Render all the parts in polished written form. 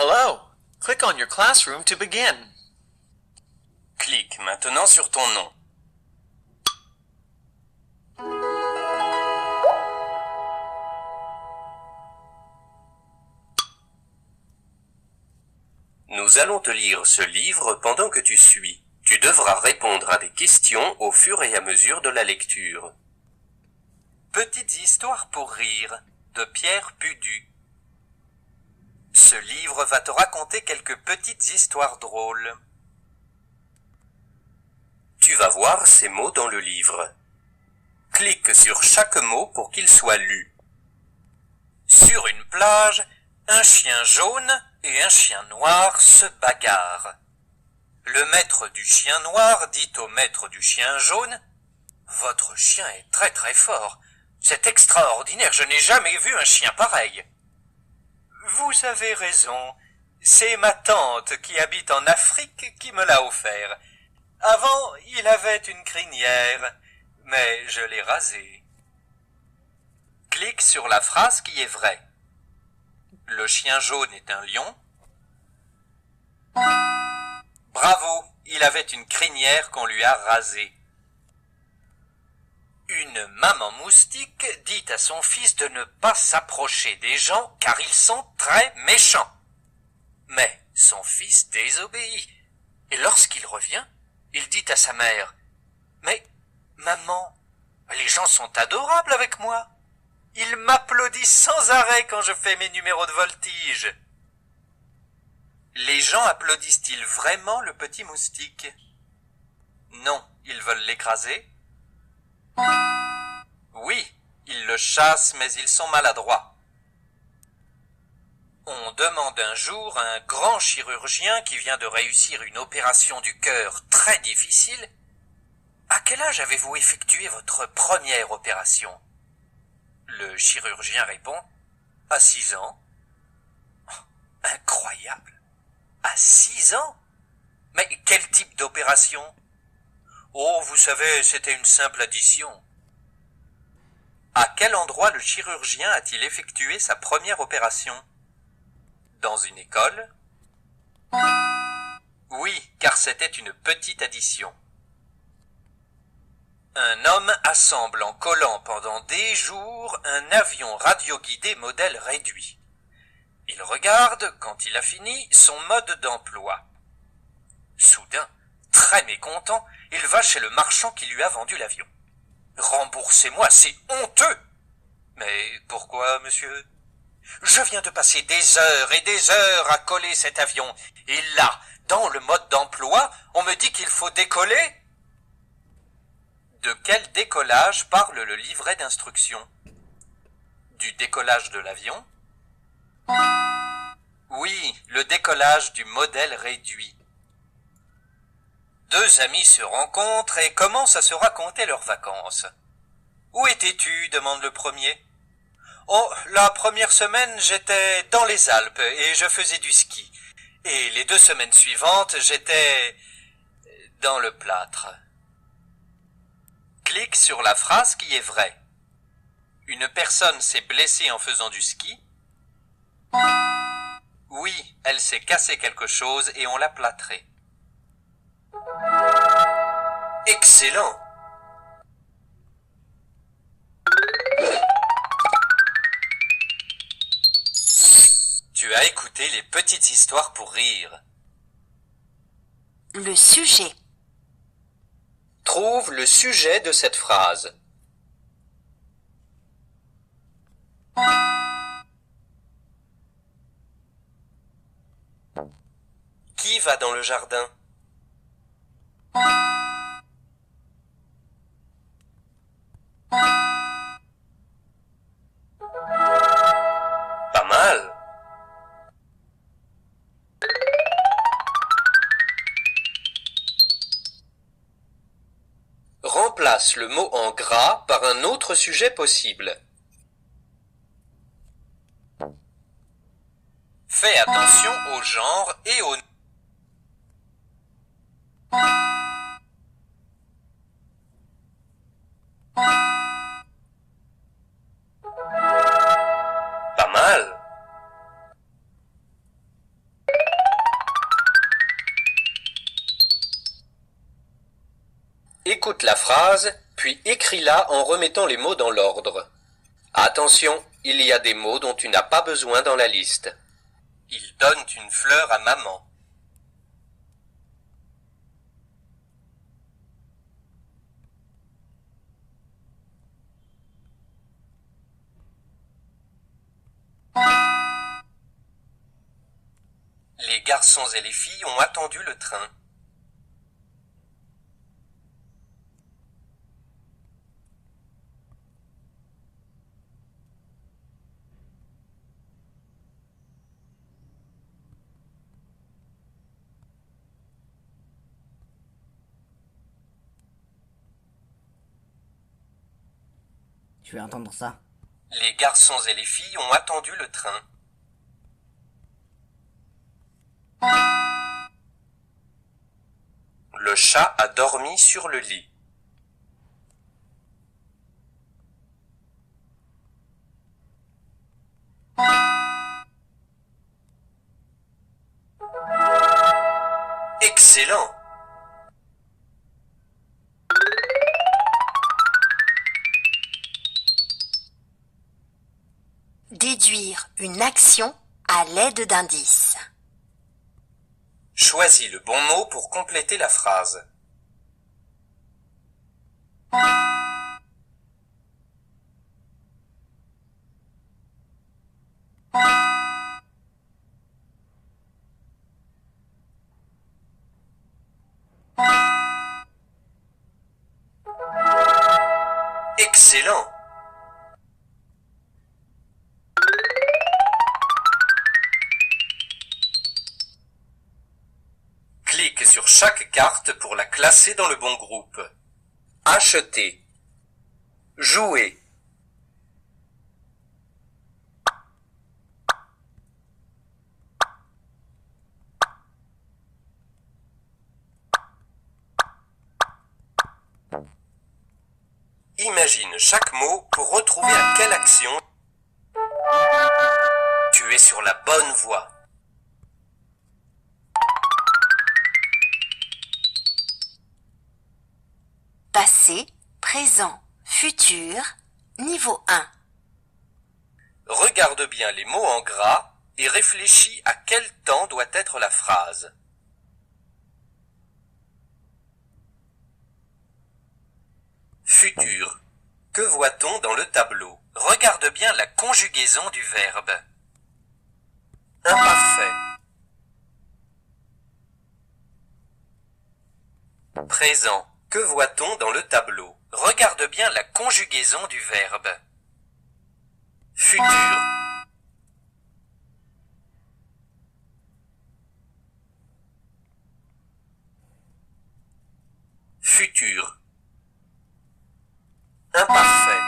Hello! Click on your classroom to begin. Clique maintenant sur ton nom. Nous allons te lire ce livre pendant que tu suis. Tu devras répondre à des questions au fur et à mesure de la lecture. Petites histoires pour rire de Pierre Pudu. Ce livre va te raconter quelques petites histoires drôles. Tu vas voir ces mots dans le livre. Clique sur chaque mot pour qu'il soit lu. Sur une plage, un chien jaune et un chien noir se bagarrent. Le maître du chien noir dit au maître du chien jaune « Votre chien est très très fort. C'est extraordinaire, je n'ai jamais vu un chien pareil. »« Vous avez raison, c'est ma tante qui habite en Afrique qui me l'a offert. Avant, il avait une crinière, mais je l'ai rasée. » Clique sur la phrase qui est vraie. Le chien jaune est un lion. Bravo, il avait une crinière qu'on lui a rasée. Une maman moustique dit à son fils de ne pas s'approcher des gens car ils sont très méchants. Mais son fils désobéit. Et lorsqu'il revient, il dit à sa mère « Mais, maman, les gens sont adorables avec moi. Ils m'applaudissent sans arrêt quand je fais mes numéros de voltige. » Les gens applaudissent-ils vraiment le petit moustique? Non, ils veulent l'écraser. Oui, ils le chassent, mais ils sont maladroits. On demande un jour à un grand chirurgien qui vient de réussir une opération du cœur très difficile « À quel âge avez-vous effectué votre première opération ?» Le chirurgien répond « À 6 ans. » Incroyable! À 6 ans? Mais quel type d'opération? Oh, vous savez, c'était une simple addition. À quel endroit le chirurgien a-t-il effectué sa première opération? Dans une école? Oui, car c'était une petite addition. Un homme assemble en collant pendant des jours un avion radioguidé modèle réduit. Il regarde, quand il a fini, son mode d'emploi. Soudain, très mécontent, il va chez le marchand qui lui a vendu l'avion. « Remboursez-moi, c'est honteux !»« Mais pourquoi, monsieur ?»« Je viens de passer des heures et des heures à coller cet avion, et là, dans le mode d'emploi, on me dit qu'il faut décoller ?» De quel décollage parle le livret d'instructions? Du décollage de l'avion? Oui, le décollage du modèle réduit. Deux amis se rencontrent et commencent à se raconter leurs vacances. « Où étais-tu » demande le premier. « Oh, la première semaine, j'étais dans les Alpes et je faisais du ski. Et les 2 semaines suivantes, j'étais dans le plâtre. » Clique sur la phrase qui est vraie. Une personne s'est blessée en faisant du ski. Oui, elle s'est cassé quelque chose et on l'a plâtré. Excellent! Tu as écouté les petites histoires pour rire. Le sujet. Trouve le sujet de cette phrase. Qui va dans le jardin? Pas mal. Remplace le mot en gras par un autre sujet possible. Fais attention au genre et au... Pas mal. Écoute la phrase, puis écris-la en remettant les mots dans l'ordre. Attention, il y a des mots dont tu n'as pas besoin dans la liste. Ils donnent une fleur à maman. Les garçons et les filles ont attendu le train. Je vais entendre ça. Les garçons et les filles ont attendu le train. Le chat a dormi sur le lit. Excellent! Déduire une action à l'aide d'indices. Choisis le bon mot pour compléter la phrase. Excellent! Clique sur chaque carte pour la classer dans le bon groupe. Acheter. Jouer. Imagine chaque mot pour retrouver à quelle action tu es sur la bonne voie. Passé, présent, futur, niveau 1. Regarde bien les mots en gras et réfléchis à quel temps doit être la phrase. Futur. Que voit-on dans le tableau? Regarde bien la conjugaison du verbe. Imparfait. Présent. Que voit-on dans le tableau? Regarde bien la conjugaison du verbe. Futur. Futur. Imparfait.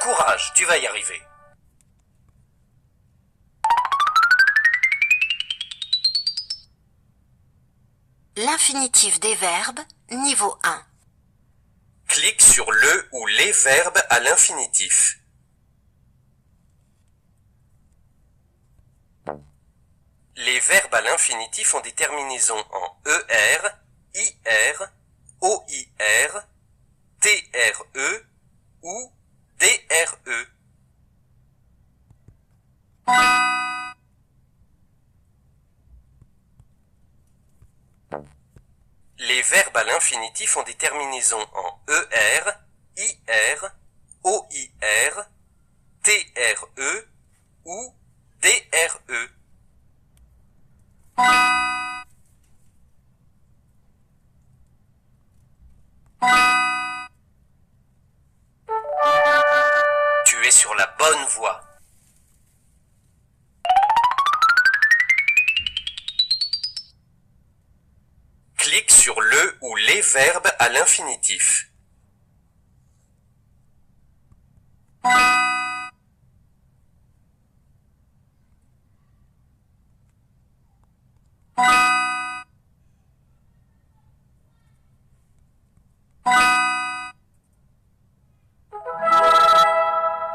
Courage, tu vas y arriver. L'infinitif des verbes, niveau 1. Clique sur le ou les verbes à l'infinitif. Les verbes à l'infinitif ont des terminaisons en ER, IR, OIR, TRE ou DRE. Les verbes à l'infinitif ont des terminaisons en ER, IR, OIR, TRE ou DRE. Tu es sur la bonne voie. Clique sur le ou les verbes à l'infinitif.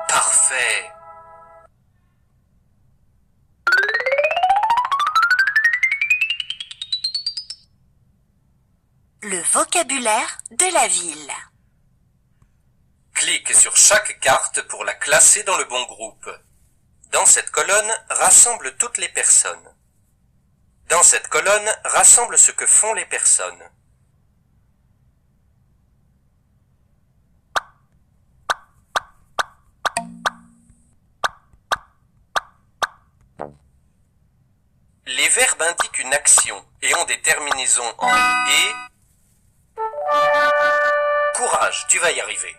Parfait. le vocabulaire de la ville. Clique sur chaque carte pour la classer dans le bon groupe. Dans cette colonne, rassemble toutes les personnes. Dans cette colonne, rassemble ce que font les personnes. Les verbes indiquent une action et ont des terminaisons en « et ». Courage, tu vas y arriver.